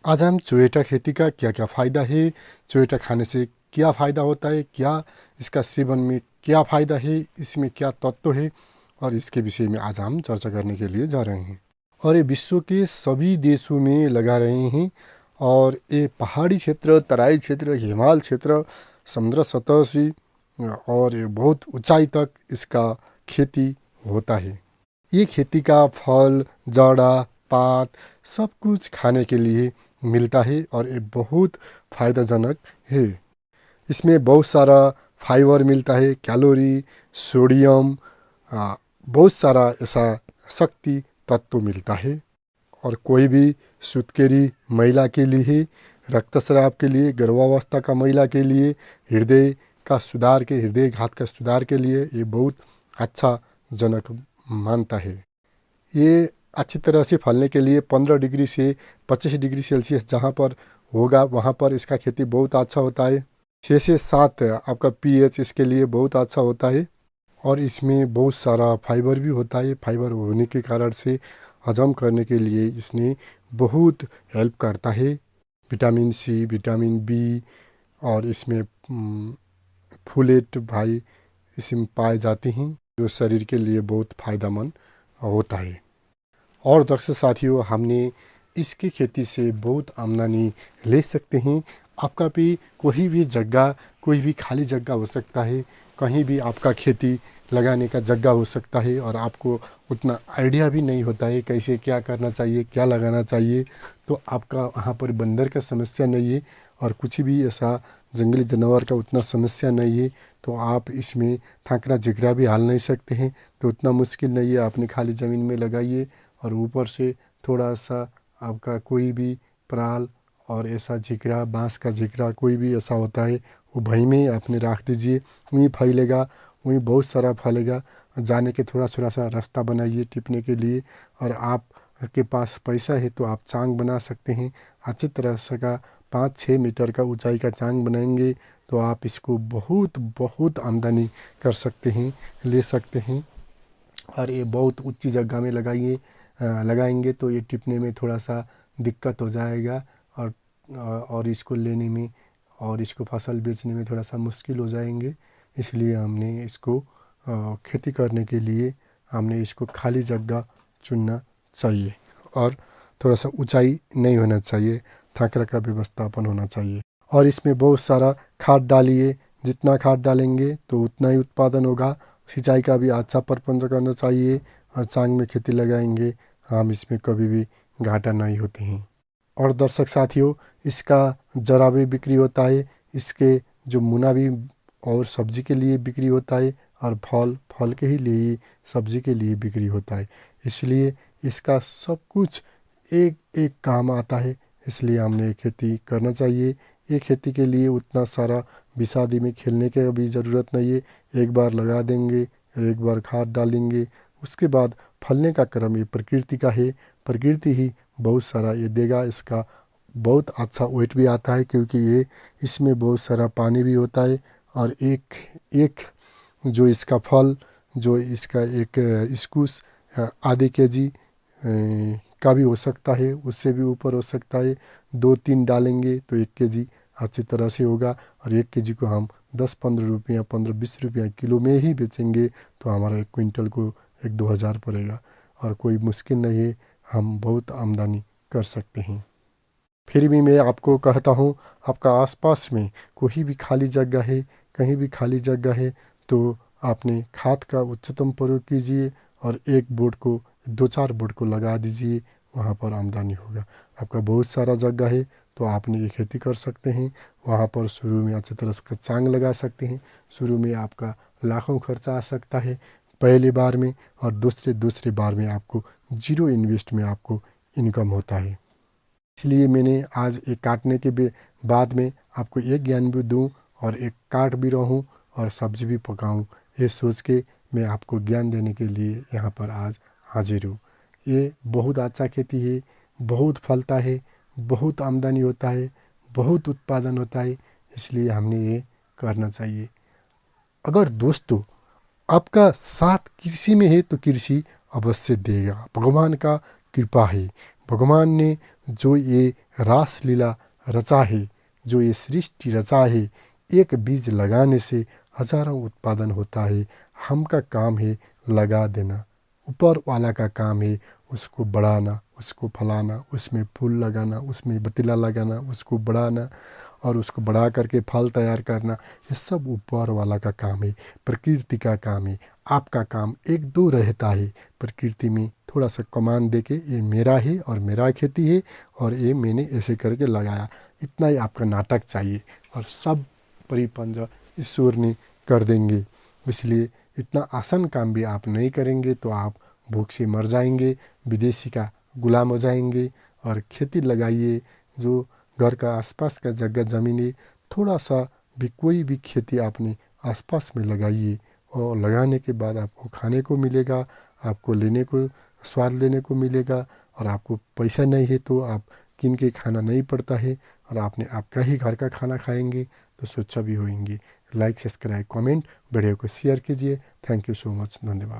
आज हम चुएटा खेती का क्या क्या फ़ायदा है, चुएटा खाने से क्या फ़ायदा होता है, क्या इसका सेवन में क्या फ़ायदा है, इसमें क्या तत्व है, और इसके विषय में आज हम चर्चा करने के लिए जा रहे हैं। और ये विश्व के सभी देशों में लगा रहे हैं। और ये पहाड़ी क्षेत्र, तराई क्षेत्र, हिमाल क्षेत्र, समुद्र सतह से और ये बहुत ऊंचाई तक इसका खेती होता है। ये खेती का फल, जड़ा, पात सब कुछ खाने के लिए मिलता है और ये बहुत फ़ायदाजनक है। इसमें बहुत सारा फाइबर मिलता है, कैलोरी, सोडियम, बहुत सारा ऐसा शक्ति तत्व मिलता है। और कोई भी सुत्केरी महिला के लिए, रक्तस्राव के लिए, गर्भावस्था का महिला के लिए, हृदय घात का सुधार के लिए ये बहुत अच्छा जनक मानता है। ये अच्छी तरह से फलने के लिए 15 डिग्री से 25 डिग्री सेल्सियस जहाँ पर होगा वहाँ पर इसका खेती बहुत अच्छा होता है। 6 से 7 आपका पीएच इसके लिए बहुत अच्छा होता है। और इसमें बहुत सारा फाइबर भी होता है। फाइबर होने के कारण से हजम करने के लिए इसने बहुत हेल्प करता है। विटामिन सी, विटामिन बी और इसमें फोलेट भाई इसमें पाए जाते हैं, जो शरीर के लिए बहुत फ़ायदेमंद होता है। और दर्शक साथियों, हमने इसकी खेती से बहुत आमदनी ले सकते हैं। आपका भी कोई भी जगह, कोई भी खाली जगह हो सकता है, कहीं भी आपका खेती लगाने का जगह हो सकता है और आपको उतना आइडिया भी नहीं होता है कैसे क्या करना चाहिए, क्या लगाना चाहिए। तो आपका वहाँ पर बंदर का समस्या नहीं है और कुछ भी ऐसा जंगली जानवर का उतना समस्या नहीं है, तो आप इसमें थांकरा झिकरा भी हाल नहीं सकते हैं। तो उतना मुश्किल नहीं है, आपने खाली ज़मीन में लगाइए और ऊपर से थोड़ा सा आपका कोई भी पराल और ऐसा झिकरा, बांस का झिकरा कोई भी ऐसा होता है, वो भई में आपने रख दीजिए, वहीं फैलेगा, वहीं बहुत सारा फैलेगा। जाने के थोड़ा थोड़ा सा रास्ता बनाइए टिपने के लिए। और आप के पास पैसा है तो आप चांग बना सकते हैं अच्छी तरह से का। 5-6 मीटर का ऊंचाई का चांग बनाएंगे तो आप इसको बहुत बहुत आमदनी कर सकते हैं, ले सकते हैं। और ये बहुत ऊंची जगह में लगाएंगे तो ये टिपने में थोड़ा सा दिक्कत हो जाएगा। और इसको लेने में और इसको फसल बेचने में थोड़ा सा मुश्किल हो जाएंगे। इसलिए हमने इसको खेती करने के लिए हमने इसको खाली जगह चुनना चाहिए और थोड़ा सा ऊंचाई नहीं होना चाहिए, थाकरा का व्यवस्थापन होना चाहिए। और इसमें बहुत सारा खाद डालिए, जितना खाद डालेंगे तो उतना ही उत्पादन होगा। सिंचाई का भी अच्छा प्रबंध करना चाहिए और चांग में खेती लगाएंगे हम, इसमें कभी भी घाटा नहीं होते हैं। और दर्शक साथियों, इसका जरा भी बिक्री होता है, इसके जो मुना भी और सब्जी के लिए बिक्री होता है, और फल के ही लिए सब्जी के लिए बिक्री होता है। इसलिए इसका सब कुछ एक एक काम आता है। इसलिए हमने खेती करना चाहिए। ये खेती के लिए उतना सारा बिसादी में खेलने की भी ज़रूरत नहीं है। एक बार लगा देंगे, एक बार खाद डालेंगे, उसके बाद फलने का क्रम ये प्रकृति का है। प्रकृति ही बहुत सारा ये देगा। इसका बहुत अच्छा वेट भी आता है क्योंकि ये इसमें बहुत सारा पानी भी होता है। और एक एक जो इसका फल, जो इसका एक स्कूस आधे केजी का भी हो सकता है, उससे भी ऊपर हो सकता है। 2-3 डालेंगे तो 1 केजी अच्छी तरह से होगा। और 1 केजी को हम 10-15 रुपया, 15-20 रुपया किलो में ही बेचेंगे तो हमारा 1 क्विंटल को 1-2 हज़ार पड़ेगा। और कोई मुश्किल नहीं है, हम बहुत आमदनी कर सकते हैं। फिर भी मैं आपको कहता हूँ, आपका आसपास में कोई भी खाली जगह है, कहीं भी खाली जगह है, तो आपने खाद का उच्चतम प्रयोग कीजिए और एक बोर्ड को 2-4 बोर्ड को लगा दीजिए, वहाँ पर आमदनी होगा। आपका बहुत सारा जगह है तो आपने ये खेती कर सकते हैं। वहाँ पर शुरू में अच्छी तरह से चांग लगा सकते हैं। शुरू में आपका लाखों खर्चा आ सकता है पहली बार में, और दूसरे बार में आपको जीरो इन्वेस्ट में आपको इनकम होता है। इसलिए मैंने आज एक काटने के बाद में आपको एक ज्ञान भी दूं और एक काट भी रहूं और सब्जी भी पकाऊं, ये सोच के मैं आपको ज्ञान देने के लिए यहाँ पर आज हाजिर हूँ। ये बहुत अच्छा खेती है, बहुत फलता है, बहुत आमदनी होता है, बहुत उत्पादन होता है। इसलिए हमने ये करना चाहिए। अगर दोस्तों आपका साथ कृषि में है तो कृषि अवश्य देगा। भगवान का कृपा है। भगवान ने जो ये रासलीला रचा है, जो ये सृष्टि रचा है। एक बीज लगाने से हजारों उत्पादन होता है। हम का काम है लगा देना, ऊपर वाला का काम है उसको बढ़ाना, उसको फलाना, उसमें फूल लगाना, उसमें पतीला लगाना, उसको बढ़ाना और उसको बढ़ा करके फल तैयार करना। ये सब ऊपर वाला का काम है, प्रकृति का काम है। आपका काम एक दो रहता है प्रकृति में थोड़ा सा कमान दे के ये मेरा है और मेरा खेती है और ये मैंने ऐसे करके लगाया, इतना ही आपका नाटक चाहिए और सब परिपंज ईश्वर ने कर देंगे। इसलिए इतना आसान काम भी आप नहीं करेंगे तो आप भूख से मर जाएंगे, विदेशी का गुलाम हो जाएंगे। और खेती लगाइए, जो घर का आसपास का जगह ज़मीन है, थोड़ा सा भी कोई भी खेती आपने आसपास में लगाइए और लगाने के बाद आपको खाने को मिलेगा, आपको लेने को स्वाद लेने को मिलेगा। और आपको पैसा नहीं है तो आप किन के खाना नहीं पड़ता है और आपने आपका ही घर का खाना खाएंगे तो स्वच्छ भी होंगे। लाइक, सब्सक्राइब, कमेंट, वीडियो को शेयर कीजिए। थैंक यू सो मच, धन्यवाद।